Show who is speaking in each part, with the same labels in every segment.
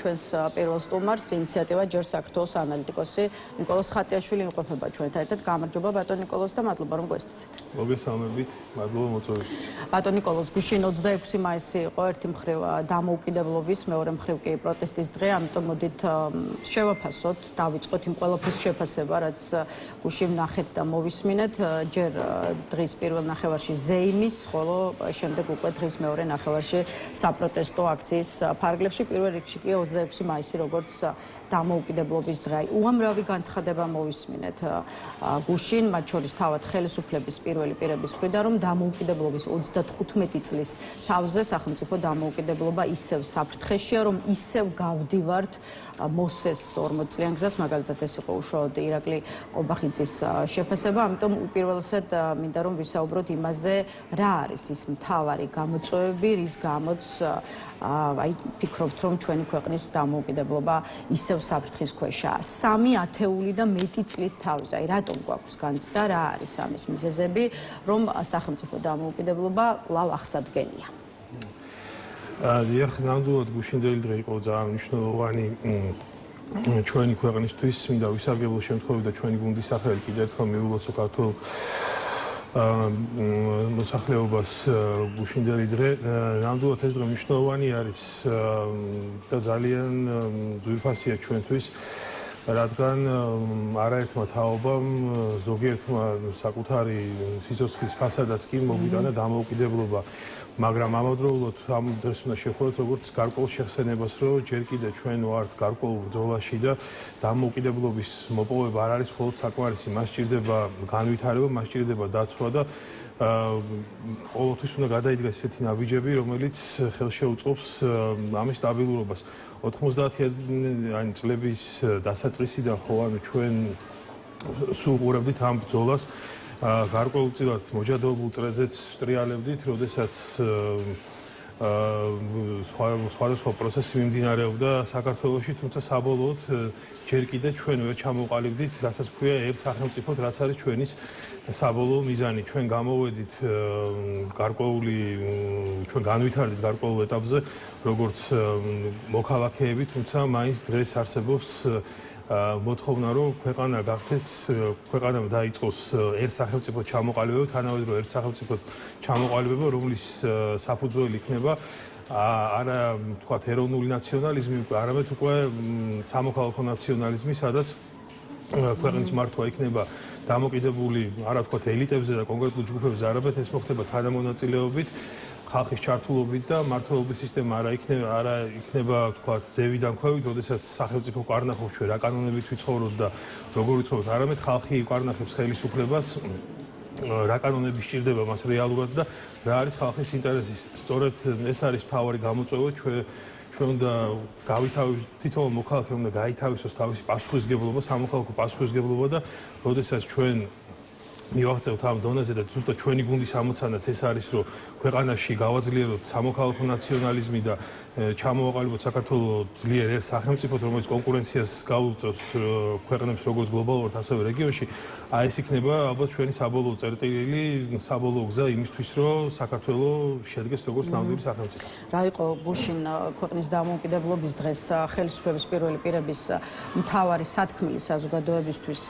Speaker 1: ჩვენს პირველ სტუმარს ინიციატივა ჯერ საქართველოს ანალიტიკოსი ნიკოლოზ ხატიაშვილი იმყოფება ჩვენთან ერთად. გამარჯობა ბატონ ნიკოლოზ და მადლობა რომ გვესწრებით.
Speaker 2: მოგესალმებით, მადლობა მოწვევისთვის.
Speaker 1: ბატონ ნიკოლოზ, გუშინ 26 მაისი იყო ერთი მხრივ დამოუკიდებლობის, მეორე მხრივ კი პროტესტის დღე, ამიტომ მოდით შევაფასოთ, დავიწყოთ იმ ყველაფრის შეფასება, რაც გუშინ ნახეთ და მოვისმინეთ. ჯერ დღის პირველ ნახევარში ზეიმის, ხოლო შემდეგ უკვე დღის მეორე ნახევარში საპროტესტო აქციის ფარგლებში. პირველ რიგში კი 26 მაისი როგორც დამოუკიდებლობის დღე. უამრავი განცხადება მოვისმინეთ გუშინ, მათ შორის თავად ხელისუფლების პირველი პირების მხრიდან, რომ დამოუკიდებლობის 35 წლის თავზე სახელმწიფო დამოუკიდებლობა ისევ საფრთხეშია, რომ ისევ გავდივართ მოსეს 40 წლიან გზას, მაგალითად ეს იყო უშუალოდ ირაკლი ყობახიძის შეფასება. ამიტომ უპირველესად მინდა რომ ვისაუბროთ იმაზე, რა არის ის მთავარი გამოწვევები, რის გამოც ფიქრობთ, რომ ჩვენი ქვეყნის დამოუკიდებლობა ისევ საფრთხის ქვეშაა. 3 ათეული და მეტი წლის თავზე. აი რატომ გვაქვს განცდა, რა არის ამის მიზეზები, რომ სახელმწიფო დამოუკიდებლობა კვლავ აღსადგენია?
Speaker 2: დიახ, ნამდვილად გუშინდელი დღე იყო ძალიან მნიშვნელოვანი ჩვენი ქვეყნისთვის, მინდა ვისარგებლო შემთხვევით და ჩვენი გუნდის სახელით კიდევ ერთხელ მივულოცო ქართულ მოსახლეობას გუშინდელი დღე. ნამდვილად ეს დღე მნიშვნელოვანი არის და ძალიან ძვირფასია ჩვენთვის, რადგან არაერთმა თაობამ, ზოგიერთმა საკუთარი სიცოცხლის ფასადაც კი მოგვიტანა დამოუკიდებლობა. მაგრამ ამავდროულად ამ დღეს უნდა შევხვდეთ როგორც გარკვეულ შეხსენებას, რომ ჯერ კიდევ ჩვენ ვართ გარკვეულ ბრძოლაში და დამოუკიდებლობის მოპოვება არ არის მხოლოდ საკმარისი, მას სჭირდება განვითარება, მას სჭირდება დაცვა და ყოველთვის უნდა გადაიდგეს ესეთი ნაბიჯები, რომელიც ხელშეუწყობს ამის სტაბილურობას. 90-იანი წლების დასაწყისიდან ხო ანუ ჩვენ სულ ყურებდით ამ ბრძოლას. გარკვეულწილად მოჯადოებულ წრეზეც ტრიალებდით, როდესაც სხვადასხვა პროცესი მიმდინარეობდა საქართველოში, თუმცა საბოლოოდ ჯერ კიდევ ჩვენ ვერ ჩამოვყალიბდით, რასაც ქვია ერთ სახელმწიფოდ, რაც არის ჩვენის საბოლოო მიზანი. ჩვენ გამოვედით ჩვენ განვითარდით გარკვეულ ეტაპზე, როგორც მოქალაქეები, თუმცა მაინც დღეს არსებობს მოთხოვნა, რომ ქვეყანა გახდეს, ქვეყანამ დაიწყოს ერთ სახელმწიფო ჩამოყალიბება, თანავედროვე ერთ სახელმწიფო ჩამოყალიბება, რომლის საფუძველი იქნება არა თქვათ ეროვნული ნაციონალიზმი, არამედ უკვე სამოქალაქო ნაციონალიზმი, სადაც ქვეყნის მართვა იქნება დამოკიდებული არა თქვათ ელიტებზე და კონკრეტულ ჯგუფებზე, არამედ ეს მოხდება თანამონაწილეობით, ხალხის ჩართულობით და მმართველობის სისტემა არა იქნება თქვათ ზევიდან ქვევით, როდესაც სახელმწიფო კარნახობს ჩვენ რა კანონებით ვიცხოვროთ და როგორ ვიცხოვროთ, არამედ ხალხი კარნახებს ხელისუფლებას, რა კანონები სჭირდება მას რეალურად და რა არის ხალხის ინტერესი. სწორედ ეს არის მთავარი გამოწვევა, ჩვენ უნდა თითოეულ მოქალაქემ უნდა გაითავისოს თავისი პასუხისმგებლობა, სამოქალაქო პასუხისმგებლობა და როდესაც ჩვენ მივაღწევთ ამ დონეზე და ზუსტად ჩვენი გუნდის ამოცანაც ეს არის, რომ ქვეყანაში გავაძლიეროთ სამოქალაქო ნაციონალიზმი და ჩამოვაყალიბოთ საქართველოს ძლიერ ერთ სახელმწიფოდ, რომელიც კონკურენციას გაუწევს ქვეყნებს როგორც გლობალურად, ასევე რეგიონში. ეს იქნება ალბათ ჩვენი საბოლოო წერტილი, საბოლოო გზა იმისთვის, რომ საქართველოს შედგეს როგორც ნამდვილი სახელმწიფო.
Speaker 1: რა იყო გუშინ ქვეყნის დამოუკიდებლობის დღეს ხელისუფლების პირველი პირების მთავარი სათქმელი საზოგადოებისთვის?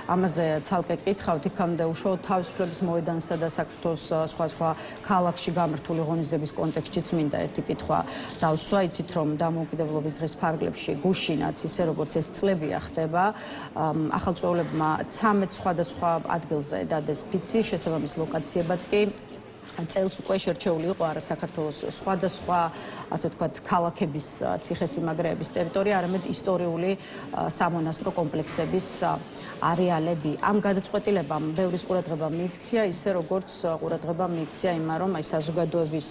Speaker 1: ამაზე ცალკე კითხავთ, იქამდე უშუალოდ თავისუფლების მოედანსა და საქართველოს სხვა ქალაქში გამართული ღონისძიების კონტექსტშიც მინდა ერთი კითხვა დავსვა. იცით რომ დამოუკიდებლობის დღის ფარგლებში გუშინაც ისე როგორც ეს წლებია ხდება, ახალწლოვლებმა 13 სხვადასხვა ადგილზე დადეს ფიცი, შესაბამის ლოკაციებად კი წელს უკვე შერჩეული იყო არა საქართველოს სხვადასხვა ასე ვთქვათ ქალაქების ციხესიმაგრეების ტერიტორია, არამედ ისტორიული სამონასტრო კომპლექსების არეალები. ამ გადაწყვეტილებამ ბევრის ყურადღება მიიქცია, ისე როგორც ყურადღება მიიქცია იმმა, რომ აი საზოგადოების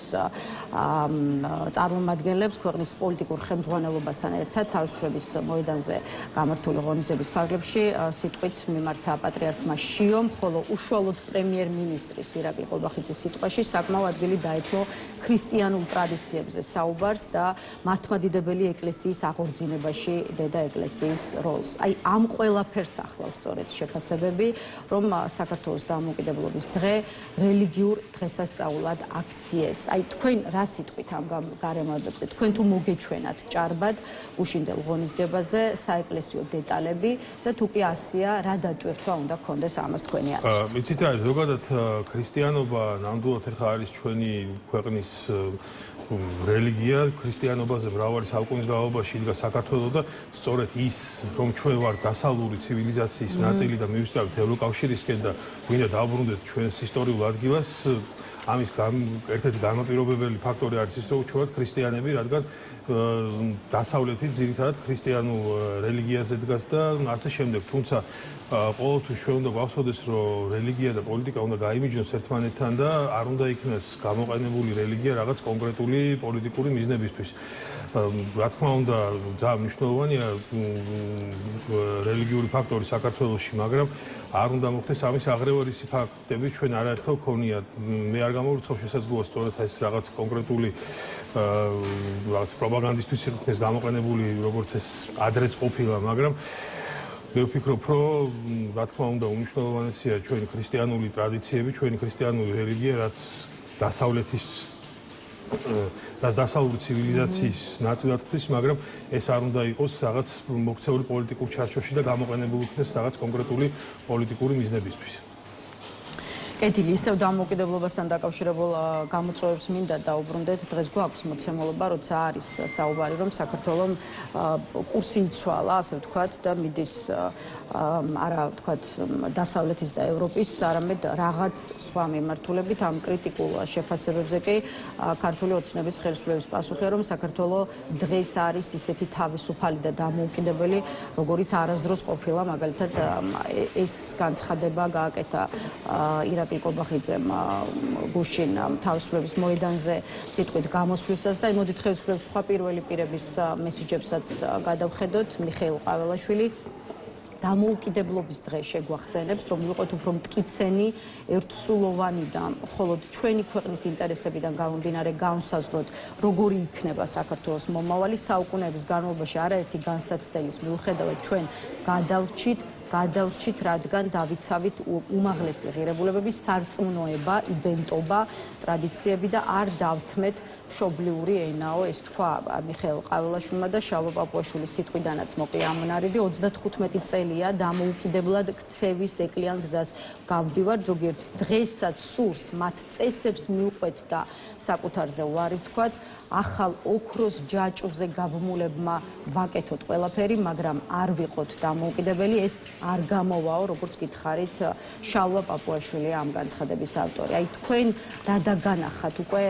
Speaker 1: წარმომადგენლებს ქვეყნის პოლიტიკურ ხელმძღვანელობასთან ერთად თავისუფლების მოედანზე გამართული ღონისძიების ფარგლებში სიტყვით მიმართა პატრიარქმა შიომ, ხოლო უშუალოდ პრემიერ-მინისტრის ირაკლი ყობახიძის სიტყვა ევროპაში საკმაო ადგილი დაეთმო ქრისტიანულ ტრადიციებზე საუბარს და მართლმადიდებელი ეკლესიის აღორძინებაში დედა ეკლესიის როლს. აი ამ ყველაფერს ახლავს სწორედ შეფასებები, რომ საქართველოს დამოუკიდებლობის დღე რელიგიურ დღესასწაულად აქციეს. აი თქვენ რა სიტყვით ამ გარემოებებზე? თქვენ თუ მოგეჩვენათ ჭარბად უშინდელ ღონისძიებაზე საეკლესიო დეტალები და თუ კი ასია, რა დატვირთვა უნდა გქონდეს ამას თქვენი აზრით?
Speaker 2: იცით რა, ზოგადად ქრისტიანობა ნამდვილად ახლა არის ჩვენი ქვეყნის რელიგია, ქრისტიანობაზე მრავალი საუკუნის განმავლობაში იდგა საქართველოს და სწორედ ის, რომ ჩვენ ვართ დასავლური ცივილიზაციის ნაწილი და მივსწავლით ევროკავშირისკენ და გვინდა დავბრუნდეთ ჩვენს ისტორიულ ადგილას, ამის ერთ-ერთი განმაპირობებელი ფაქტორი არის ის, რომ ჩვენ ვართ ქრისტიანები, რადგან დასავლეთი ძირითადად ქრისტიანულ რელიგიაზე დგას და ასე შემდეგ. თუმცა ყოველთვის ჩვენ უნდა გვახსოვდეს, რომ რელიგია და პოლიტიკა უნდა გაიმიჯნოს ერთმანეთთან და არ უნდა იქნას გამოყენებული რელიგია რაღაც კონკრეტული პოლიტიკური მიზნებისთვის. რა თქმა უნდა, ძალიან მნიშვნელოვანია რელიგიური ფაქტორი საქართველოში, მაგრამ არ უნდა მოხდეს ამის აღრევარისი ფაქტები, ჩვენ არაერთხელ გქონიათ. მე არ გამოვირცხავ შესაძლოა სწორედ ეს რაღაც კონკრეტული რაღაც პროპაგანდისტვის იქნეს გამოყენებული, როგორც ეს ადრეც ყოფილა, მაგრამ მე ვფიქრობ, რომ რა თქმა უნდა უმნიშვნელოვანესია ჩვენი ქრისტიანული ტრადიციები, ჩვენი ქრისტიანული რელიგია, რაც დასავლეთის დასავლური ცივილიზაციის ნაწილად ხდის, მაგრამ ეს არ უნდა იყოს რაღაც მოქცეული პოლიტიკურ ჩარჩოში და გამოყენებული იქნეს რაღაც კონკრეტული პოლიტიკური მიზნებისთვის.
Speaker 1: კეთილი, ისევ დამოუკიდებლობასთან დაკავშირებულ გამოწვევებს მინდა დაუბრუნდეთ. დღეს გვაქვს მოცემულობა, როცა არის საუბარი, რომ საქართველოს კურსი იცვალა, ასე ვთქვათ, და მიდის არა ვთქვათ დასავლეთის და ევროპის, არამედ რაღაც სხვა მიმართულებით. ამ კრიტიკულ შეფასებებზე კი ქართული ოცნების ხელისუფლების პასუხია, რომ საქართველოს დღეს არის ისეთი თავისუფალი და დამოუკიდებელი, როგორიც არასდროს ყოფილა. მაგალითად, ეს განცხადება გააკეთა ირაკლი კობახიძემ გუშინ თავისუფლების მოედანზე სიტყვით გამოსვლისას და მოდით ხელისუფლების სხვა პირველი პირების მესიჯებსაც გადავხედოთ. მიხეილ ყაველაშვილი დამოუკიდებლობის დღე შეგვახსენებს, რომ ვიყოთ უფრო მტკიცენი, ერთსულოვანი და მხოლოდ ჩვენი ქვეყნის ინტერესებიდან გამომდინარე განსაზღვროთ, როგორი იქნება საქართველოს მომავალი. საუკუნეების განმავლობაში არაერთი განსაცდელის მიუხედავად ჩვენ გადავრჩით, რადგან დავიცავით უმაღლესი ღირებულებები, სარწმუნოება, იდენტობა, ტრადიციები და არ დავთმეთ მშობლიური ენაო, ეს თქვა მიხეილ ყაველაშვილმა და შალვა პაპუაშვილის სიტყვიდანაც მოყია ამ ნარიდი. 35 წელია დამოუკიდებლად ქცევის ეკლიან გზას გავდივარ, ზოგიერთ დღესაც სურს მათ წესებს მიუყვეთ და საკუთარზე უარი ვთქვათ. ახალ ოქროს ჯაჭვზე გაბმულებმა ვაკეთოთ ყველაფერი, მაგრამ არ ვიყოთ დამოუკიდებელი, ეს არ გამოვაო, როგორც გითხარით, შალვა პაპუაშვილი ამ განცხადების ავტორი. აი თქვენ რა დაგანახათ უკვე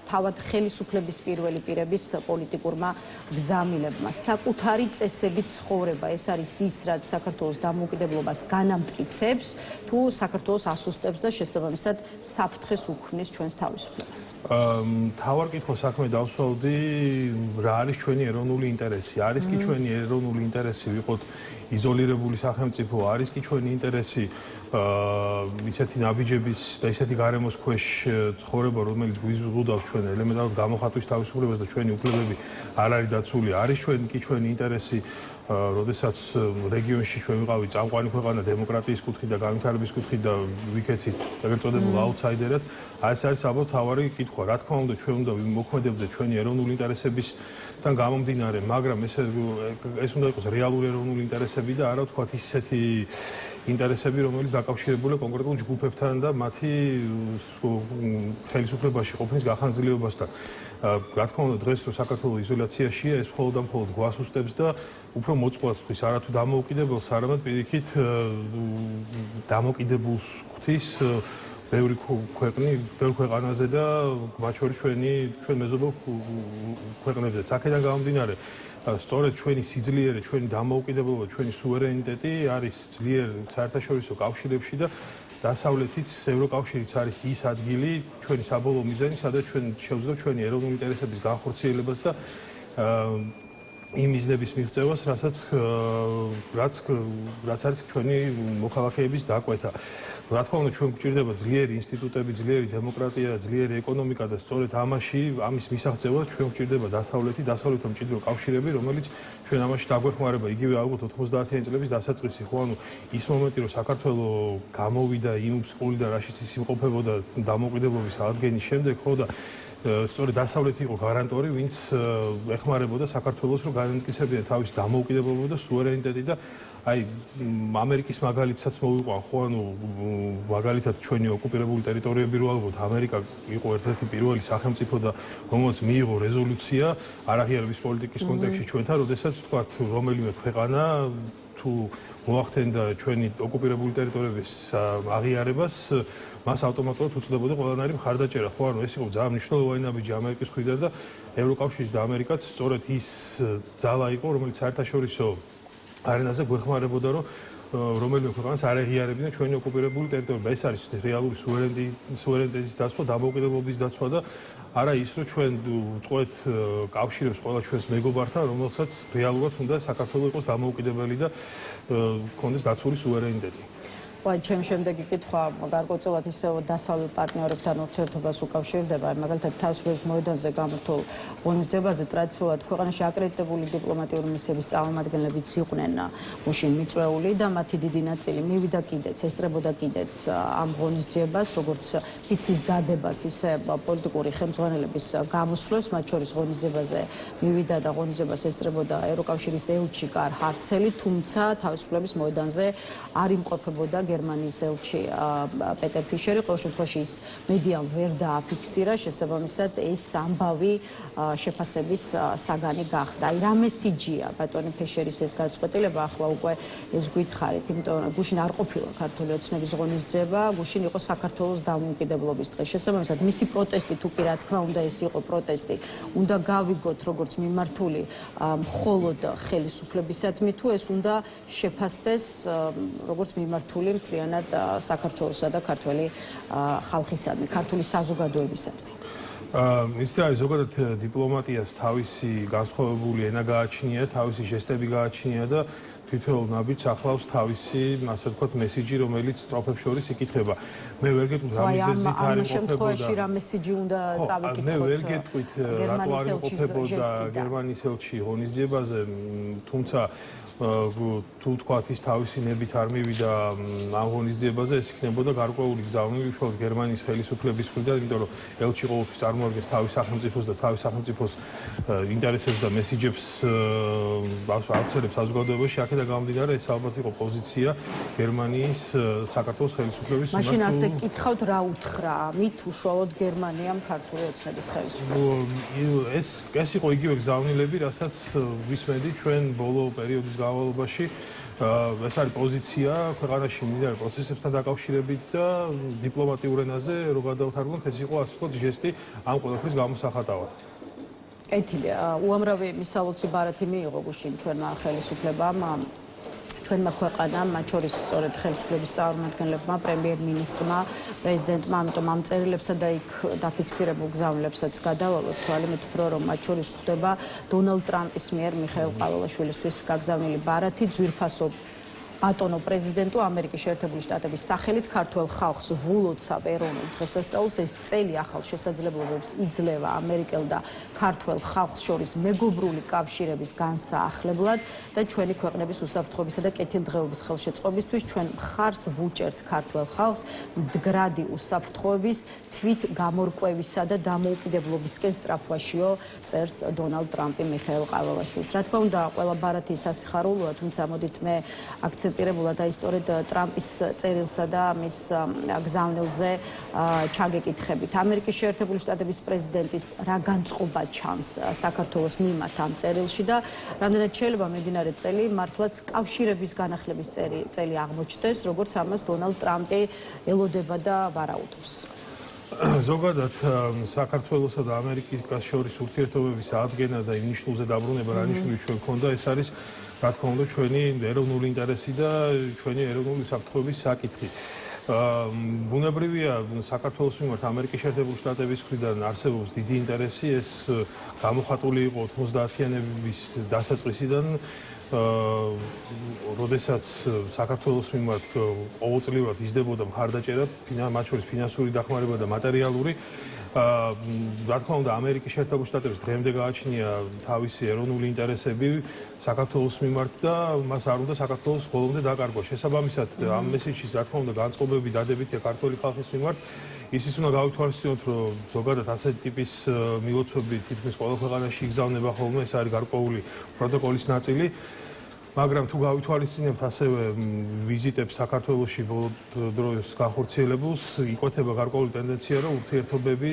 Speaker 1: თავად ხელისუფლების პირველი პირების პოლიტიკურმა გზამილებმა, საკუთარი წესებით ცხოვრება, ეს არის ის, რაც საქართველოს დამოუკიდებლობას განამტკიცებს, თუ საქართველოს ასუსტებს და შესაბამისად საფრთხეს უქმნის ჩვენს თავისუფლებას.
Speaker 2: თავარ კითხვა საქმე დავსვავდი, რა არის ჩვენი ეროვნული ინტერესი? არის კი ჩვენი ეროვნული ინტერესი ვიყოთ იზოლირებული სახელმწიფო, არის კი ჩვენი ინტერესი ისეთი ნაბიჯების და ისეთი გარემოს ქვეშ ცხოვრება, რომელიც გვიზღუდავს ჩვენ ელემენტარულ გამოხატვის თავისუფლებას და ჩვენი უფლებები არ არის დაცული, არის კი ჩვენი ინტერესი, როდესაც რეგიონში ჩვენ ვიყავით წამყვანი ქვეყანა დემოკრატიის კუთხით და განვითარების კუთხით და ვიქეცით ეგრეთ წოდებულ აუთსაიდერად, ეს არის საბოლოო თავარი კითხვა. რა თქმა უნდა, ჩვენ უნდა მოქმედებდეთ ჩვენი ეროვნული ინტერესებისგან გამომდინარე, მაგრამ ეს უნდა იყოს რეალური ეროვნული ინტერესები და არა ვთქვათ ისეთი ინტერესები, რომელიც დაკავშირებულია კონკრეტულ ჯგუფებთან და მათი ხელისუფლებაში ყოფნის გახანგრძლივებასთან. რა თქმა უნდა, დღეს რო საქართველოს იზოლაციაშია, ეს მხოლოდ და მხოლოდ გვასუსტებს და უფრო მოწყვლას ხვის არათუ დამოუკიდებელს, არამედ პირიქით დამოუკიდებულს ხვის ბევრი ქვეყანაზე და მათ შორის ჩვენ მეზობელ ქვეყნებზე. აქედან გამომდინარე, სწორედ ჩვენი სიძლიერე, ჩვენი დამოუკიდებლობა, ჩვენი სუვერენიტეტი არის ძლიერ საერთაშორისო კავშირებში და დასავლეთიც, ევროკავშირიც არის ის ადგილი, ჩვენი საბოლოო მიზანი, სადაც ჩვენ შევძლებთ ჩვენი ეროვნული ინტერესების განხორციელებას და იმ მიზნების მიღწევას, რაც არის ჩვენი მოქალაქეების დაკვეთა. რა თქმა უნდა, ჩვენ გვჭირდება ძლიერი ინსტიტუტები, ძლიერი დემოკრატია, ძლიერი ეკონომიკა და სწორედ ამის მისაღწევად ჩვენ გვჭირდება დასავლეთთან მჭიდრო კავშირები, რომელიც ჩვენ ამაში დაგვეხმარება. იგივე ალბათ 90-იანი წლების დასაწყისი, ხო, ანუ ის მომენტი, რომ საქართველოს გამოვიდა იმ უსყოლიდან, რაშიც ის იმყოფებოდა დამოუკიდებლობის აღდგენის შემდეგ, ხო და სწორედ დასავლეთი იყო გარანტორი, ვინც ეხმარებოდა საქართველოს, რომ განმტკიცებდნენ თავის დამოუკიდებლობა და სუვერენიტეტი და აი ამერიკის მაგალითსაც მოვიყვან, ხო, ანუ მაგალითად ჩვენი ოკუპირებული ტერიტორიები რო ალბათ ამერიკა იყო ერთ-ერთი პირველი სახელმწიფო და რომელსაც მიიღო რეზოლუცია არაღიარების პოლიტიკის კონტექსტში ჩვენთან, როდესაც თქვათ რომელიმე ქვეყანა თუ მოახდენდა ჩვენი ოკუპირებული ტერიტორიების აღიარებას, მას ავტომატურად უწოდებოდა ყველანაირი მხარდაჭერა, ხო, ანუ ეს იყო ძალიან მნიშვნელოვანი ნაბიჯი ამერიკის მხრიდან და ევროკავშირის და ამერიკაც სწორედ ის ძალა იყო, რომელიც საერთაშორისო არენაზე გვეხმარებოდა, რომ რომელიმე ქვეყანას არ ეღიარებინა ჩვენი ოკუპირებული ტერიტორიები. ეს არის რეალური სუვერენიტეტის დაცვა, დამოუკიდებლობის დაცვა და არა ის, რომ ჩვენ ვწყვეთ კავშირებს ყველა ჩვენს მეგობართან, რომელსაც რეალურად უნდა საქართველოს იყოს დამოუკიდებელი და ჰქონდეს დაცული სუვერენიტეტი.
Speaker 1: ჩემ შემდეგი კითხვა გარკვეულწილად ისევ დასავლეთ პარტნიორებთან ურთიერთობას უკავშირდება, მაგალითად თავისუფლების მოედანზე გამართულ ღონისძიებაზე ტრადიციულად ქვეყანაში აკრედიტებული დიპლომატიური მისიების წარმომადგენლებიც იყვნენ უშინ მიწვეული და მათი დიდი ნაწილი მივიდა კიდეც, ესწრებოდა კიდეც ამ ღონისძიებას, როგორც ფიცის დადებას, ისე პოლიტიკური ხელმძღვანელების გამოსვლებს, მათ შორის ღონისძიებაზე მივიდა და ღონისძიებას ესწრებოდა ევროკავშირის ელჩი კარ ჰარცელი, თუმცა თავისუფლების მოედანზე არ იმყოფებოდა გერმანიის ელჩი პეტერ ფიშერი. ყოველ შემთხვევაში ის მედიამ ვერ დააფიქსირა, შესაბამისად ეს ამბავი შეფასების საგანი გახდა. აი რა მესიჯია ბატონი ფიშერის ეს გადაწყვეტილება, ახლა უკვე ეს გითხარით, იმიტომ რომ გუშინ არ ყოფილა ქართული ოცნების ღონისძიება, გუშინ იყო საქართველოს დამოუკიდებლობის დღე. შესაბამისად მისი პროტესტი თუ კი რა თქმა უნდა ეს იყო პროტესტი, უნდა გავიგოთ როგორც მიმართული მხოლოდ ხელისუფლებისადმი თუ ეს უნდა შეფასდეს როგორც მიმართული მთლიანად საქართველოსა და ქართული ხალხისადმი, ქართული საზოგადოებისადმი.
Speaker 2: ის არის ზოგადად დიპლომატიას თავისი განსხვავებული ენა გააჩნია, თავისი ჟესტები გააჩნია და თითოეულ ნაბიჯს ახლავს თავისი, ასე ვთქვათ, მესიჯი, რომელიც სტროფებს შორის იკითხება. მე ვერ გეტყვით რა მიზეზით არ იმყოფებოდა. ამ
Speaker 1: შემთხვევაში რა მესიჯი უნდა წავიკითხოთ?
Speaker 2: მე ვერ გეტყვით რატო არ იმყოფებოდა გერმანიის ელჩი ღონისძიებაზე, თუმცა თუ თქვათ ის თავისი ნებით არ მივიდა ამ ღონისძიებაზე, ეს იქნებოდა გარკვეული გზავნილი უშუალოდ გერმანიის ხელისუფლების მხრიდან, იმიტომ რომ ელჩი ყოველთვის წარმოადგენს თავის სახელმწიფოს და თავის სახელმწიფოს ინტერესებს და მესიჯებს აუცილებლად საზოგადოებაში. აქედან გამომდინარე, ეს ალბათ იყო პოზიცია გერმანიის საქართველოს ხელისუფლების მიმართ.
Speaker 1: მაშინ ასე გითხავთ, რა უთხრა ამით უშუალოდ გერმანიამ ქართული ოცნების ხელისუფლებას?
Speaker 2: ეს იყო იგივე გზავნილები, რასაც ვისმენდი ჩვენ ბოლო პერიოდის განმავლობაში. ეს არის პოზიცია ქვეყანაში მიმდინარე პროცესებთან დაკავშირებით და დიპლომატიურ ენაზე რო გადავთარგმნოთ, ეს იყო ასე ვთქვათ ჟესტი ამ ყველაფრის გამოსახატავად.
Speaker 1: კეთილია, უამრავი მისალოცი ბარათი მიიღო გუშინ ჩვენმა ხელისუფლებამ, ჩვენმა ქვეყანამ, მათ შორის სწორედ ხელისუფლების წარმომადგენლებმა, პრემიერ-მინისტრმა, პრეზიდენტმა, ამიტომ ამ წერილებსა და იქ დაფიქსირებულ გზავნილებსაც გადავალოთ თვალი, მე ვფიქრობ, რომ მათ შორის ხდება დონალდ ტრამპის მიერ მიხეილ ყაველაშვილისთვის გაგზავნილი ბარათი, ძვირფასო ბატონო პრეზიდენტო, ამერიკის შეერთებული შტატების სახელით ქართველ ხალხს ვულოცავ ეროვნულ დღესასწაულს. ეს წელი ახალ შესაძლებლობებს იძლევა ამერიკელ და ქართველ ხალხს შორის მეგობრული კავშირების განსაახლებლად და ჩვენი ქვეყნების უსაფრთხოებისა და კეთილდღეობის ხელშეწყობისთვის ჩვენ მხარს ვუჭერთ ქართველ ხალხს მდგრადი უსაფრთხოების, თვით გამორკვევისა და დამოუკიდებლობისკენ სწრაფვაშიო, წერს დონალდ ტრამპი მიხეილ ყაველაშვილს. რა თქმა უნდა, ყველა ბარათი სასიხარულოა, თუმცა მოდით მე აქცენტირებულად აი სწორედ ტრამპის წერილსა და მის გზავნილზე ჩაგეკითხებით. ამერიკის შეერთებული შტატების პრეზიდენტის რა განწყობა ჩანს საქართველოს მიმართ ამ წერილში და რამდენად შეიძლება მიმდინარე წელი მართლაც კავშირების განახლების წელი აღმოჩნდეს, როგორც ამას დონალდ ტრამპი ელოდება და ვარაუდობს.
Speaker 2: ზოგადად საქართველოსა და ამერიკას შორის ურთიერთობების ადგენა და იმ ნიშნულზე დაბრუნება რა ნიშნული ჩვენ გქონდა, ეს არის რა თქმა უნდა ჩვენი ეროვნული ინტერესი და ჩვენი ეროვნული უსაფრთხოების საკითხი. ბუნებრივია საქართველოს მიმართ ამერიკის შეერთებული შტატების მხრიდან არსებობს დიდი ინტერესი, ეს გამოხატული იყო 90-იანების დასაწყისიდან, როდესაც საქართველოს მიმართ ყოველწლიურად იზრდებოდა მხარდაჭერა, მათ შორის ფინანსური დახმარება და მატერიალური. რა თქმა უნდა, ამერიკის შეერთებული შტატების დღემდე გააჩნია თავისი ეროვნული ინტერესები საქართველოს მიმართ და მას არ უნდა საქართველოს ბოლომდე დაკარგვა. შესაბამისად, ამ მესიჯის რა თქმა უნდა განწყობები დადებითია ქართული ხალხის მიმართ. ისიც უნდა გავითვალისწინოთ, რომ ზოგადად ასეთი ტიპის მილოცვები თითქმის ყველა ქვეყანაში იგზავნება ხოლმე, ეს არის გარკვეული პროტოკოლის ნაწილი. მაგრამ თუ გავითვალისწინებთ ასევე ვიზიტებს საქართველოში ბოლო დროს განხორციელებულს, იკვეთება გარკვეული ტენდენცია, რომ ურთიერთობები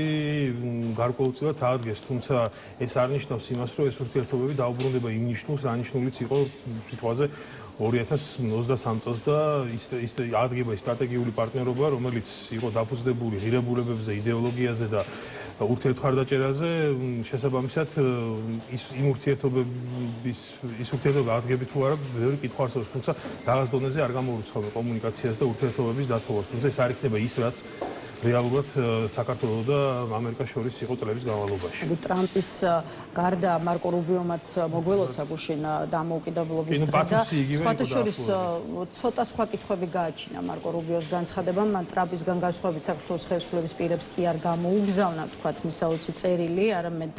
Speaker 2: გარკვეულწილად აღდგეს, თუმცა ეს არ ნიშნავს იმას, რომ ეს ურთიერთობები დაუბრუნდება იმ ნიშნულს, რა ნიშნულიც იყო სიტყვაზე 2023 წელს და ის აღდგება სტრატეგიული პარტნიორობა, რომელიც იყო დაფუძნებული ღირებულებებზე, იდეოლოგიაზე და ურთიერთმხარდაჭერაზე, შესაბამისად იმ ურთიერთობების აღდგები თუ არა, ბევრი კითხვა არსებობს, თუმცა რაღაც დონეზე არ გამოუცხობ კომუნიკაციას და ურთიერთობების დათოვას, თუმცა ეს არ იქნება ის, რაც რეალურად საქართველოს და ამერიკას შორის იყო წლების განმავლობაში.
Speaker 1: ტრამპის გარდა მარკო რუბიომაც მოგველოცა გუშინ დამოუკიდებლობის დღე და სხვათა შორის ცოტა სხვა კითხვები გააჩინა მარკო რუბიოს განცხადებამ. მან ტრამპისგან განსხვავებით საქართველოს ხელისუფლების პირებს კი არ გამოუგზავნა, თქვათ, მისაოცი წერილი, არამედ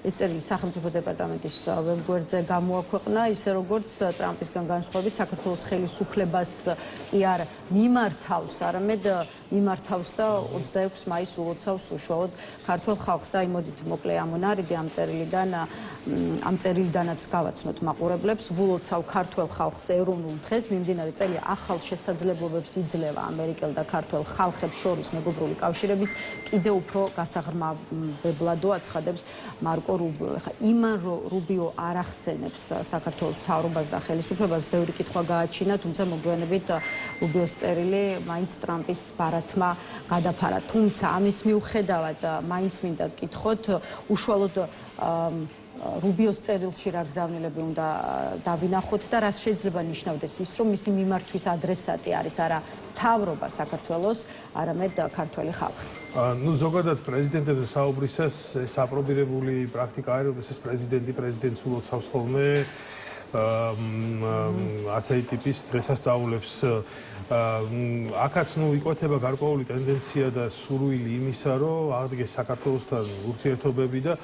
Speaker 1: ეს წერილი სახელმწიფო დეპარტამენტის ვებგვერდზე გამოაქვეყნა, ისე როგორც ტრამპისგან განსხვავებით საქართველოს ხელისუფლებას კი არ მიმართავს, არამედ მიმართავს და 26 მაისს ულოცავს უშუალოდ ქართულ ხალხს და იმოდით მოკლე ამონარიდი ამ წერილიდანაც გავაცნოთ მაყურებლებს. ვულოცავ ქართულ ხალხს ეროვნულ დღეს, მიმდინარე წელი ახალ შესაძლებლობებს იძლევა ამერიკელ და ქართულ ხალხებს შორის მეგობრული კავშირების კიდევ უფრო გასაღრმავებლადო აცხადებს მარკო რუბიო. იმან რუბიო არ ახსენებს საქართველოს მთავრობას და ხელისუფლებას, ბევრი კითხვა გააჩინა, თუმცა მოგვიანებით რუბიოს წერილი მაინც ტრამპის ბარათმა გადაფარა. თუმცა ამის მიუხედავად მაინც მინდა გკითხოთ, უშუალოდ რუბიოს წერილში რა გზავნილები უნდა დავინახოთ და რას შეიძლება ნიშნავდეს ის, რომ მისი მიმართვის ადრესატი არის არა მთავრობა საქართველოს, არამედ ქართველი ხალხი.
Speaker 2: ზოგადად პრეზიდენტებზე საუბრისას ეს აპრობირებული პრაქტიკა არის, როდესაც პრეზიდენტს ულოცავს ხოლმე ასეთი ტიპის დღესასწაულებს. აქაც იკვეთება გარკვეული ტენდენცია და სურვილი იმისა, რომ აღდგეს საქართველოსთან ურთიერთობები და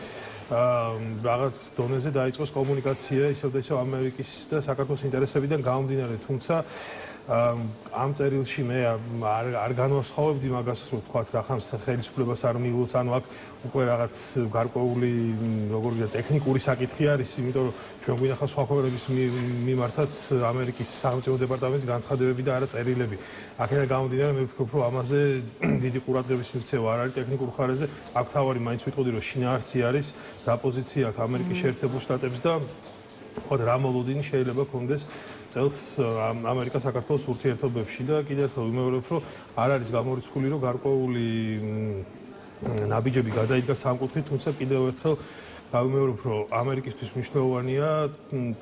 Speaker 2: რაღაც დონეზე დაიწყოს კომუნიკაცია ისევ და ისევ ამერიკის და საქართველოს ინტერესებიდან გამომდინარე, თუმცა ამ წერილში მე არ განვასხვავებდი მაგას, რომ თქვათ რახანს ხელისუფლებას არ მიულოც, ანუ აქ უკვე რაღაც გარკვეული როგორ ვთქვათ ტექნიკური საკითხი არის, იმიტომ რომ ჩვენ გვინახავს სხვა ქვეყნების მიმართაც ამერიკის სახელმწიფო დეპარტამენტის განცხადებები და არა წერილები. აქედან გამომდინარე მე ვფიქრობ, რომ ამაზე დიდი ყურადღების მიქცევა არ არის ტექნიკურ მხარეზე, აქ თავარი მაინც ვიტყოდი, რომ შინაარსი არის, რა პოზიცია აქვს ამერიკის შეერთებულ შტატებს და ხოთ რა მოლოდინი შეიძლება კონდეს წელს ამერიკა-საქართველოს ურთიერთობებში და კიდევ ერთხელ ვიმეორებ, რომ არ არის გამორიცხული, რომ გარკვეული ნაბიჯები გადაიდგა სამკუთხედი, თუმცა კიდევ ერთხელ გავიმეორებ, რომ ამერიკისთვის მნიშვნელოვანია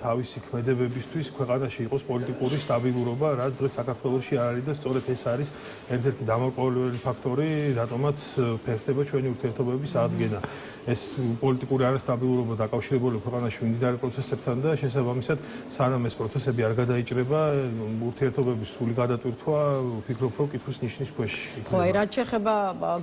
Speaker 2: თავისი ქმედებებისთვის ქვეყანაში იყოს პოლიტიკური სტაბილურობა, რაც დღეს საქართველოში არ არის და სწორედ ეს არის ერთ-ერთი დამოუკიდებელი ფაქტორი, რატომაც ფერხდება ჩვენი ურთიერთობების აღდგენა. ეს პოლიტიკური არასტაბილურობა დაკავშირებული ქვეყანაში მიმდინარე პროცესებთან და შესაბამისად სანამ ეს პროცესები არ გადაიჭრება, ურთიერთობების სრული გადატვირთვა ვფიქრობ, რომ კითხვის ნიშნის ქვეშ იქნება.
Speaker 1: ხო, რაც შეეხება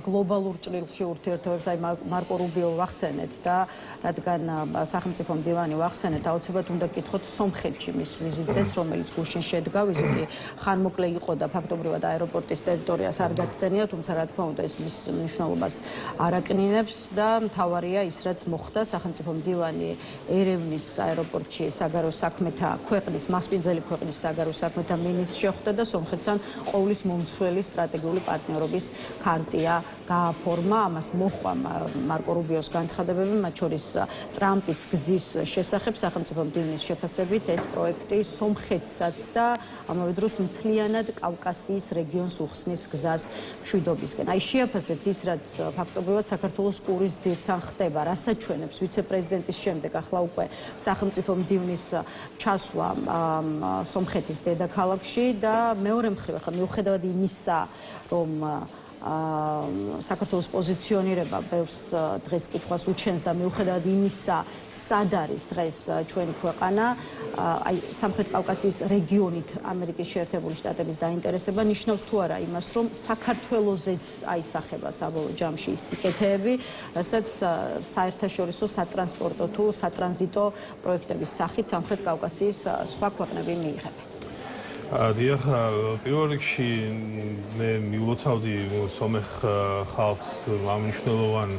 Speaker 1: გლობალურ ჭრილში ურთიერთობებს, აი მარკო რუბიო ვახსენეთ და რადგან სახელმწიფო მდივანი ვახსენეთ, აუცილებლად უნდა გკითხოთ სომხეთში მის ვიზიტზეც, რომელიც გუშინ შედგა. ვიზიტი ხანმოკლე იყო და ფაქტობრივად აეროპორტის ტერიტორიას არ გაცდენია, თუმცა რა თქმა უნდა ეს მის მნიშვნელობას არ აკნინებს და მთავარია ის, რაც მოხდა. სახელმწიფო მდივანი ერევნის აეროპორტში საგარეო საქმეთა ქვეყნის, მასპინძელი ქვეყნის საგარეო საქმეთა მინისტრს შეხვდა და სომხეთთან ყოვლის მომცველი სტრატეგიული პარტნიორობის ქარტია გააფორმა. ამას მოჰყვა მარკო რუბიოს განცხადებები, მათ შორის არის ტრამპის გზის შესახებ სახელმწიფო მდივნის შეფასებით ეს პროექტი სომხეთსაც და ამავე დროს მთლიანად კავკასიის რეგიონს უხსნის გზას მშვიდობისკენ. აი შეაფასეთ ის, რაც ფაქტობრივად საქართველოს ყურის ძირთან ხდება, რაც აჩვენებს ვიცე-პრეზიდენტის შემდეგ ახლა უკვე სახელმწიფო მდივნის ჩასვლა სომხეთის დედაქალაქში და მეორე მხრივ ახლა მიუხედავად იმისა, რომ საქართველოს პოზიციონირება ბევრს დღეს კითხვას უჩენს და მიუხედავად იმისა, სად არის დღეს ჩვენი ქვეყანა, აი სამხრეთ კავკასიის რეგიონით ამერიკის შეერთებული შტატების დაინტერესება ნიშნავს თუ არა იმას, რომ საქართველოსაც აისახება საბოლოო ჯამში ის სიკეთეები, რასაც საერთაშორისო სატრანსპორტო თუ სატრანზიტო პროექტების სახით სამხრეთ კავკასიის სხვა ქვეყნები მიიღებენ.
Speaker 2: დიახ, პირველ რიგში მე მიულოცავდი სომეხ ხალხს ამ მნიშვნელოვან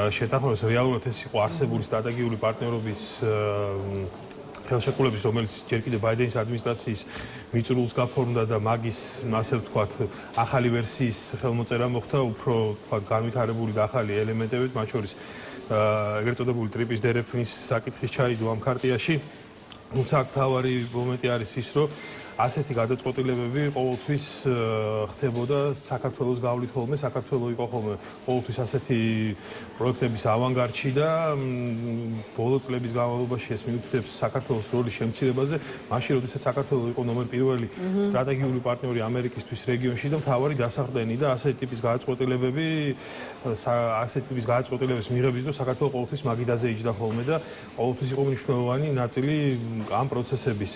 Speaker 2: შეთანხმებას. რეალურად ეს იყო არსებული სტრატეგიული პარტნიორობის ხელშეკრულების, რომელიც ჯერ კიდევ ბაიდენის ადმინისტრაციის მიწურულს გაფორმდა და მაგის, ასე ვთქვათ, ახალი ვერსიის ხელმოწერა მოხდა, უფრო ვთქვათ, განვითარებული და ახალი ელემენტებით, მათ შორის ეგრეთ წოდებული ტრიპის დერეფნის საკითხის ჩაიდო ამ ქარტიაში. თუმცა თავარი მომენტი არის ის, რომ ასეთი გადაწყვეტილებები ყოველთვის ხდებოდა საქართველოს გავლით ხოლმე, საქართველოს იყო ხოლმე ყოველთვის ასეთი პროექტების ავანგარდში და ბოლო წლების განმავლობაში ეს მიუთითებს საქართველოს როლის შემცირებაზე, მაშინ როდესაც საქართველოს იყო ნომერ პირველი სტრატეგიული პარტნიორი ამერიკისთვის რეგიონში და მთავარი დასახდენი და ასეთი ტიპის გადაწყვეტილებები, ასეთი ტიპის გადაწყვეტილებების მიღების დროს საქართველოს ყოველთვის მაგიდაზე იჯდა ხოლმე და ყოველთვის იყო მნიშვნელოვანი ნაწილი ამ პროცესების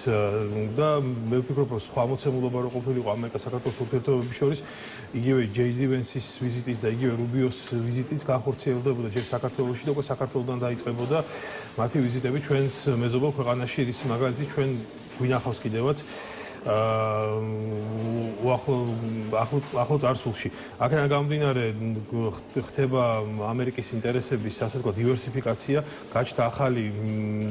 Speaker 2: და მე ვფიქრობ, რომ სხვა მოცემულობა რო ყოფილიყო ამერიკა-საქართველოს ურთიერთობების შორის, იგივე JD Vance-ის ვიზიტის და იგივე რუბიოს ვიზიტიც განხორციელდებოდა ჯერ საქართველოში და უკვე საქართველოდან დაიწყებოდა მათი ვიზიტები ჩვენს მეზობელ ქვეყანაში, რის მაგალითი ჩვენ გვინახავს კიდევაც ახლო წარსულში. აქედან გამომდინარე ხდება ამერიკის ინტერესების, ასე ვთქვათ, დივერსიფიკაცია, გაჩნდა ახალი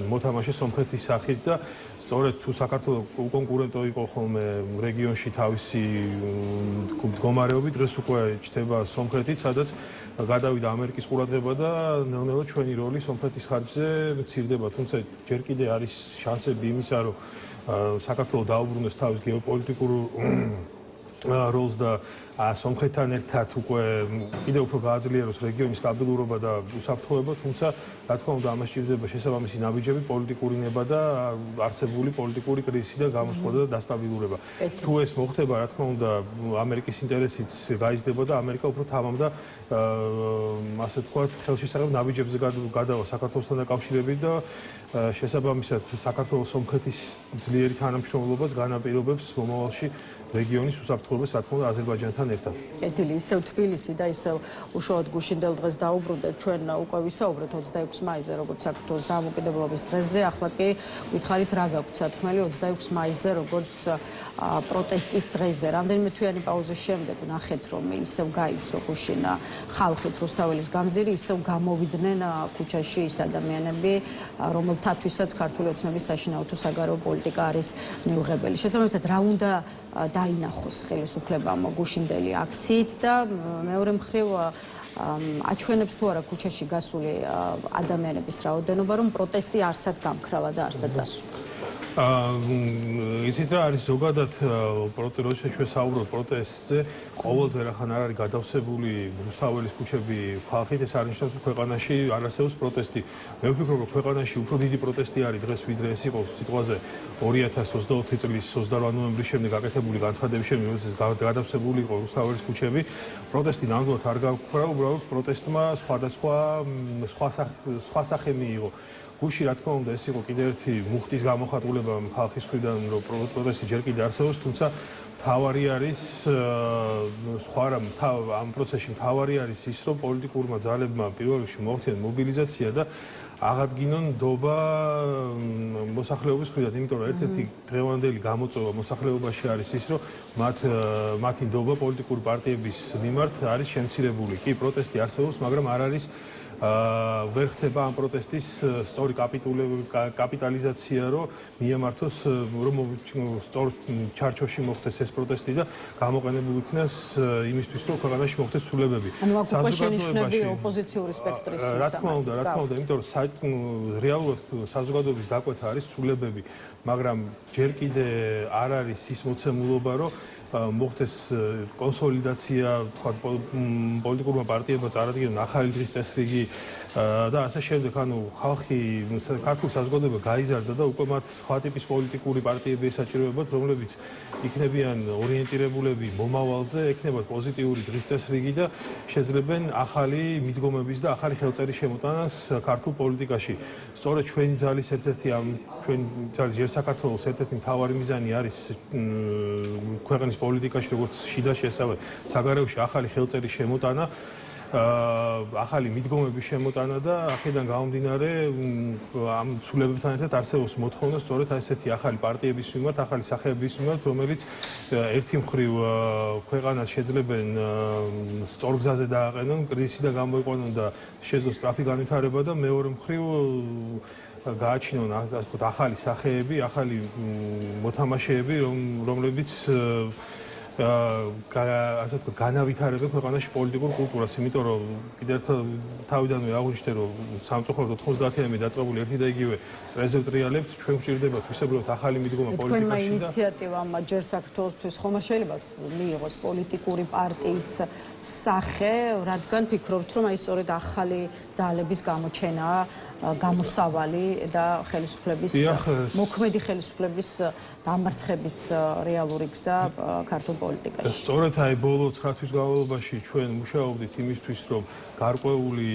Speaker 2: მოთამაშე სომხეთის სახით და სწორედ თუ საქართველოს უკონკურენტო იყო ხოლმე რეგიონში თავისი მდგომარეობით, დღეს უკვე ჩნდება სომხეთიც, სადაც გადავიდა ამერიკის ყურადღება და ნელ-ნელა ჩვენი როლი სომხეთის ხარჯზე მცირდება, თუმცა ჯერ კიდე არის შანსები იმისა, რომ საქართველოს დაუბრუნდეს თავის გეოპოლიტიკურ როლს და სომხეთთან ერთად უკვე კიდევ უფრო გააძლიეროს რეგიონის სტაბილურობა და უსაფრთხოება, თუმცა რა თქმა უნდა ამას სჭირდება შესაბამისი ნაბიჯები, პოლიტიკური ნება და არსებული პოლიტიკური კრიზისი და გამოსვლა და დასტაბილურება. თუ ეს მოხდება, რა თქმა უნდა, ამერიკის ინტერესიც გაიზრდება და ამერიკა უფრო თამამდა ასე ვთქვათ, ხელშესახებ ნაბიჯებზე გადავა საქართველოსთან დაკავშირებით და შესაბამისად საქართველოს სომხეთის ძლიერი თანამშრომლობაც განაპირობებს მომავალში რეგიონის უსაფრთხოებას, რა თქმა უნდა, აზერბაიჯანთან ერთად.
Speaker 1: კეთილი, ისევ თბილისი და ისევ უშუალოდ გუშინდელ დღეს დაუბრუნდეთ. ჩვენ უკვე ვისაუბრეთ 26 მაისზე, როგორც საქართველოს დამოუკიდებლობის დღეზე, ახლა კი გითხარით რა გაქვთ სათქმელი 26 მაისზე, როგორც პროტესტის დღეზე. რამდენიმე თვიანი პაუზის შემდეგ ნახეთ, რომ ისევ გაივსო გუშინა ხალხით რუსთაველის გამზირი, ისევ გამოვიდნენ ქუჩაში ის ადამიანები, რომელთათვისაც ქართული ოცნების საშინაო თუ საგარეო პოლიტიკა არის მიუღებელი. შესაბამისად, რა უნდა დაინახოს ხელისუფლებამ გუშინდელი აქციით და მეორე მხრივ აჩვენებს თუ არა ქუჩაში გასული ადამიანების რაოდენობა, რომ პროტესტი არსად გამქრალა და არსად წასულა.
Speaker 2: იცით რა არის ზოგადად როდესაც ჩვენ საუბრობთ პროტესტზე, ყოველდღე რახან არ არის გადავსებული რუსთაველის ქუჩები ხალხით, ეს არ ნიშნავს, რომ ქვეყანაში არ არსებობს პროტესტი. მე ვფიქრობ, რომ ქვეყანაში უფრო დიდი პროტესტი არის დღეს, ვიდრე ეს იყო სიტყვაზე 2024 წლის 28 ნოემბრის შემდეგ გაკეთებული განცხადების შემდეგ, როდესაც გადავსებული იყო რუსთაველის ქუჩები. პროტესტი ნამდვილად არ გავქრა, უბრალოდ პროტესტმა სხვა სახე მიიღო. გუში რა თქმა უნდა ეს იყო კიდევ ერთი მუხტის გამოხატულება ხალხის მხრიდან, რომ პროტესტი ჯერ კიდევ არსებობს, თუმცა მთავარი არის ამ პროცესში მთავარი არის ის, რომ პოლიტიკურმა ძალებმა პირველ რიგში მოახდინონ მობილიზაცია და აღადგინონ ნდობა მოსახლეობის მხრიდან, იმიტომ რომ ერთ-ერთი დღევანდელი გამოწვევა მოსახლეობაში არის ის, რომ მათი ნდობა პოლიტიკური პარტიების მიმართ არის შემცირებული. კი, პროტესტი არსებობს, მაგრამ არ არის ვერ ხდება ამ პროტესტის სწორი კაპიტალიზაცია, რომ მიემართოს, რომ სწორ ჩარჩოში მოხდეს ეს პროტესტი და გამოყენებული იქნას იმისთვის, რომ ქვეყანაში მოხდეს ცვლილებები.
Speaker 1: ანუ აქ უკვე შენიშვნები ოპოზიციური სპექტრის
Speaker 2: რა თქმა უნდა, იმიტომ რომ რეალურად საზოგადოების დაკვეთა არის ცვლილებები, მაგრამ ჯერ კიდე არ არის ის მოცემულობა, რომ მოხდეს კონსოლიდაცია, თქვა პოლიტიკურმა პარტიებმა წარადგინონ ახალი დღის წესრიგი და ასე შემდეგ, ანუ ხალხი, ქართული საზოგადოება გაიზარდა და უკვე მათ სხვა ტიპის პოლიტიკური პარტიები ესაჭიროებათ, რომლებიც იქნებიან ორიენტირებულები მომავალზე, ექნებათ პოზიტიური დღის წესრიგი და შეძლებენ ახალი მიდგომების და ახალი ხელწერის შემოტანას ქართულ პოლიტიკაში. სწორედ ჩვენი ძალის ერთ-ერთი ჩვენი ძალის ჯერ საქართველოს ერთ-ერთი მთავარი მიზანი არის ქვეყნის პოლიტიკაში, როგორც შიდაში, ასევე საგარეოში ახალი ხელწერის შემოტანა, ახალი მიდგომების შემოტანა და აქედან გამომდინარე ამ ცვლილებებთან ერთად არსებობს მოთხოვნა სწორედ ესეთი ახალი პარტიების მიმართ, ახალი სახეების მიმართ, რომელიც ერთი მხრივ ქვეყანას შეძლებენ სწორ გზაზე დააყენონ, კრიზისიდან გამოიყვანონ და შეძლოს სწრაფი განვითარება და მეორე მხრივ გააჩინონ ასე ვთქვათ ახალი სახეები, ახალი მოთამაშეები, რომლებიც ასე ვთქვათ განავითარებენ ქვეყანაში პოლიტიკურ კულტურას, იმიტომ რომ კიდევ ერთხელ თავიდანვე აღვნიშნე, რომ სამწუხაროდ 90-იანი დაწყებული ერთი და იგივე წრეზე ვტრიალებთ, ჩვენ გვჭირდებათ ვისებროთ ახალი მიდგომა პოლიტიკაში და
Speaker 1: თქვენმა ინიციატივამ ჯერ საქართველოსთვის ხომ შეიძლება მიიღოს პოლიტიკური პარტიის სახე, რადგან ფიქრობთ, რომ აი სწორედ ახალი ძალების გამოჩენაა გამოსავალი და ხელისუფლების მოქმედი ხელისუფლების დამარცხების რეალური გზა ქართულ პოლიტიკაში.
Speaker 2: სწორედ აი ბოლო 9 თვის განმავლობაში ჩვენ მუშაობდით იმისთვის, რომ გარკვეული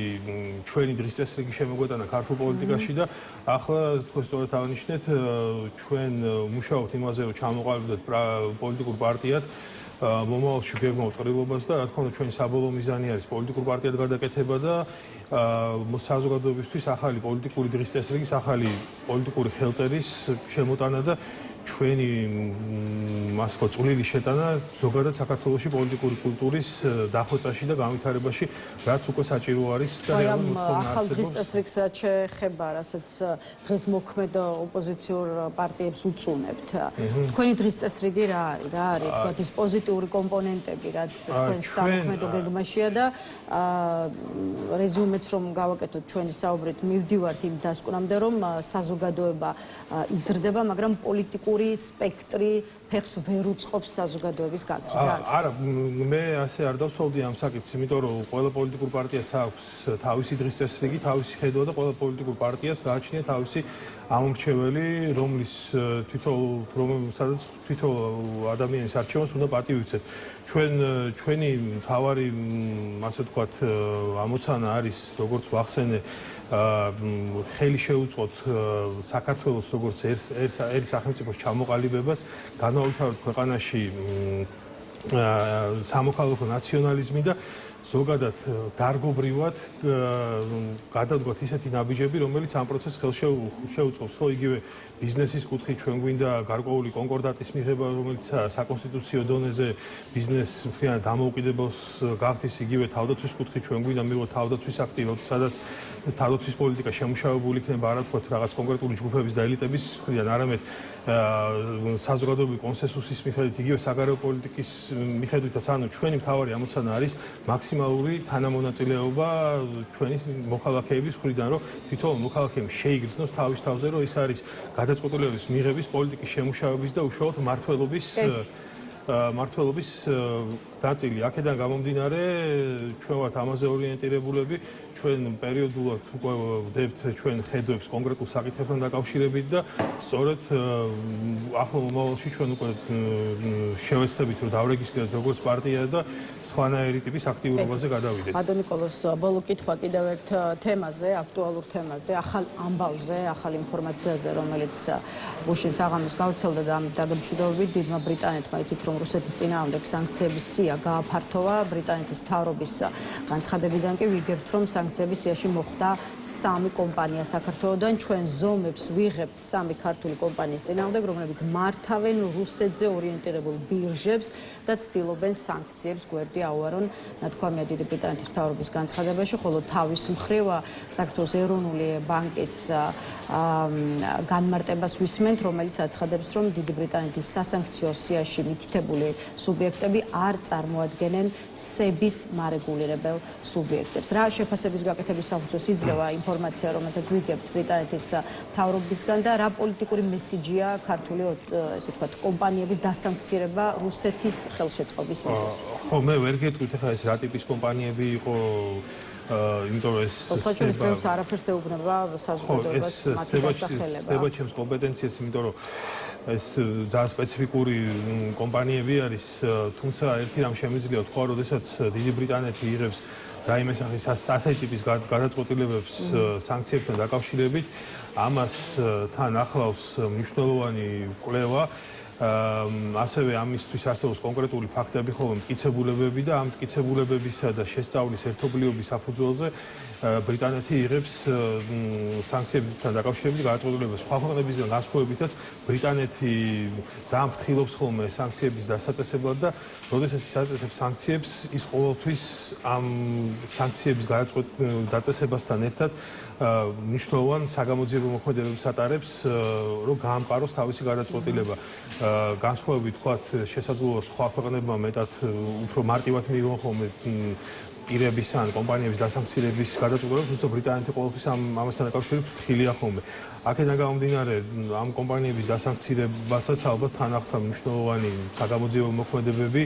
Speaker 2: ჩვენი დღის წესრიგი შემოგვეტანა ქართულ პოლიტიკაში და ახლა თქვენ სწორედ აღნიშნეთ, ჩვენ მუშაობთ იმაზე, რომ ჩამოყალიბდეთ პოლიტიკურ პარტიად მომავალში გეგმავ წვრილობას და რა თქმა უნდა ჩვენი საბოლოო მიზანი არის პოლიტიკურ პარტიად გადაკეთება და საზოგადოებისთვის ახალი პოლიტიკური დღის წესრიგის, ახალი პოლიტიკური ხელწერის შემოტანა და ჩვენი ასე ვთქვათ წვლილი შეტანა ზოგადად საქართველოში პოლიტიკური კულტურის დახვეწაში და განვითარებაში, რაც უკვე საჭირო არის და რეალურად მოთხოვნა
Speaker 1: ახალ დღის წესრიგს რაც შეეხება, რასაც დღეს მოქმედ ოპოზიციურ პარტიებს უწუნებთ. თქვენი დღის წესრიგი რა არის? თქვათ ის პოზიტიური კომპონენტები, რაც თქვენ სამოქმედო გეგმაშია და რეზიუმეც რომ გავაკეთოთ ჩვენი საუბრით, მივდივართ იმ დასკვნამდე, რომ საზოგადოება იზრდება, მაგრამ პოლიტიკური სპექტრი ფეხს ვერ უწყობს საზოგადოების გაზრდას.
Speaker 2: არა, მე ასე არ დავსვავდი ამ საკითხს, იმიტომ რომ ყველა პოლიტიკურ პარტიას აქვს თავისი დღის წესრიგი, თავისი ხედვა და ყველა პოლიტიკურ პარტიას გააჩნია თავისი ამომრჩეველი, სადაც თითოეულ ადამიანის არჩევანს უნდა პატივი უცეთ. ჩვენი მთავარი, ასე ვთქვათ, ამოცანა არის, როგორც ვახსენე, ხელი შეუწყოთ საქართველოს როგორც ერთ სახელმწიფოს ჩამოყალიბებას, განავითაროთ ქვეყანაში სამოქალაქო ნაციონალიზმი და ზოგადად დარგობრივად გადადგოთ ისეთი ნაბიჯები, რომელიც ამ პროცესს ხელს შეუწყობს. ხო, იგივე ბიზნესის კუთხით ჩვენ გვინდა გარკვეული კონკორდატის მიღება, რომელიც საკონსტიტუციო დონეზე ბიზნესს მთლიანად დამოუკიდებლს გახდის, იგივე თავდაცვის კუთხით ჩვენ გვინდა მივიღოთ თავდაცვის აქტი, სადაც თავდაცვის პოლიტიკა შემუშავებული იქნება არა თქვათ რაღაც კონკრეტული ჯგუფების და ელიტების მხრიდან, არამედ საზოგადოებრივი კონსენსუსის მიხედვით, იგივე საგარეო პოლიტიკის მიხედვითაც, ანუ ჩვენი მთავარი ამოცანა არის მაქსიმალური თანამონაწილეობა ჩვენი მოქალაქეების მხრიდან, რომ თითოეულ მოქალაქემ შეიგრძნოს თავის თავზე, რომ ის არის გადაწყვეტილებების მიღების, პოლიტიკის შემუშავების და უშუალოდ მართლობის დაწილი. აქედან გამომდინარე, ჩვენ ვართ ამაზე ორიენტირებულები, ჩვენ პერიოდულად უკვე ვდებთ ჩვენ ხედვებს კონკრეტულ საკითხებთან დაკავშირებით და სწორედ ახლო მომავალში ჩვენ უკვე შევეცდებით, რომ დავრეგისტრიროთ როგორც პარტია და სხვანაირი ტიპის აქტიურობაზე გადავიდეთ.
Speaker 1: ბატონ ნიკოლოზ, ბოლო კითხვა კიდევ ერთ თემაზე, აქტუალურ თემაზე, ახალ ამბავზე, ახალ ინფორმაციაზე, რომელიც გუშინ საღამოს გავრცელდა და ამ დაგმშვიდობებით დიდმა ბრიტანეთმა იცით, რომ რუსეთის წინააღმდეგ სანქციების სია ხმია გააფართოვა ბრიტანეთის მთავრობის განცხადებიდან კი ვიგებთ, რომ სანქციების სიაში მოხვდა 3 კომპანია საქართველოდან. ჩვენ ზომებს ვიღებთ 3 ქართული კომპანიის წინააღმდეგ, რომლებიც მართავენ რუსეთზე ორიენტირებულ ბირჟებს და ცდილობენ სანქციებს გვერდი აუარონ, ნათქვამია დიდი ბრიტანეთის მთავრობის განცხადებაში, ხოლო თავის მხრივ საქართველოს ეროვნული ბანკის განმარტებას ვისმენთ, რომელიც აცხადებს, რომ დიდი ბრიტანეთის სასანქციო სიაში მითითებული სუბიექტები არ წარმოადგენენ SEBI-ს მარეგულირებელ სუბიექტებს. რა შეფასების გაკეთების საფუძველს იძლევა ინფორმაცია, რომელსაც ვიგებთ ბრიტანეთის მთავრობისგან და რა პოლიტიკური მესიჯია ქართული ესე ვთქვათ კომპანიების დასანქცირება რუსეთის ხელშეწყობის მიზეზით?
Speaker 2: ხო, მე ვერ გეტყვით ახლა ეს რა ტიპის კომპანიები იყო, იმიტომ რომ ეს
Speaker 1: სხვაჩვენს ბევრს არაფერს ეუბნება საზოგადოებას მათი დასახელება.
Speaker 2: SEBA ჩემს კომპეტენციას, იმიტომ რომ ეს ძალიან სპეციფიკური კომპანიები არის, თუმცა ერთი რამ შემიძლია თქვა, როდესაც დიდი ბრიტანეთი იღებს რაიმე სახის ასეთი ტიპის გადაწყვეტილებებს სანქციებთან დაკავშირებით, ამას თან ახლავს მნიშვნელოვანი კვლევა. ასევე ამისთვის არსებობს კონკრეტული ფაქტები, ხოლმე მტკიცებულებები და ამ მტკიცებულებებისა და შესწავლის ერთობლიობის საფუძველზე ბრიტანეთი იღებს სანქციებთან დაკავშირებით გადაწყვეტილებებს. სხვა ქვეყნებისგან განსხვავებითაც ბრიტანეთი ძალიან ფრთხილობს ხოლმე სანქციების დასაწესებლად და როდესაც ის აწესებს სანქციებს, ის ყოველთვის ამ სანქციების დაწესებასთან ერთად მნიშვნელოვან საგამოძიებო მოქმედებებს ატარებს, რომ გაამყაროს თავისი გადაწყვეტილება. განსხვავებით ვთქვათ, შესაძლოა სხვა ქვეყნებმა მეტად უფრო მარტივად მიიღონ ხოლმე პირების ან კომპანიების დასანქცირების გადაწყვეტილებებს, თუმცა ბრიტანეთი ყოველთვის ამასთან დაკავშირებით ფრთხილია ხოლმე. აქედან გამომდინარე, ამ კომპანიების დასანქცირებასაც ალბათ თან ახლდა მნიშვნელოვანი საგამოძიებო მოქმედებები,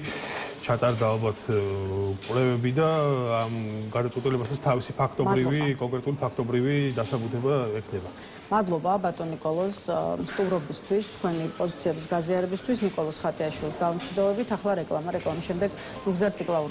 Speaker 2: ჩატარდა ალბათ კვლევები და ამ გადაწყვეტილებასაც თავისი კონკრეტული ფაქტობრივი დასაბუთება ექნება.
Speaker 1: მადლობა ბატონ ნიკოლოზ სტუმრობისთვის, თქვენი პოზიციების გაზიარებისთვის. ნიკოლოზ ხატიაშვილს დავუმშვიდობებით. ახლა რეკლამის შემდეგ ნუგზარ ციკლაური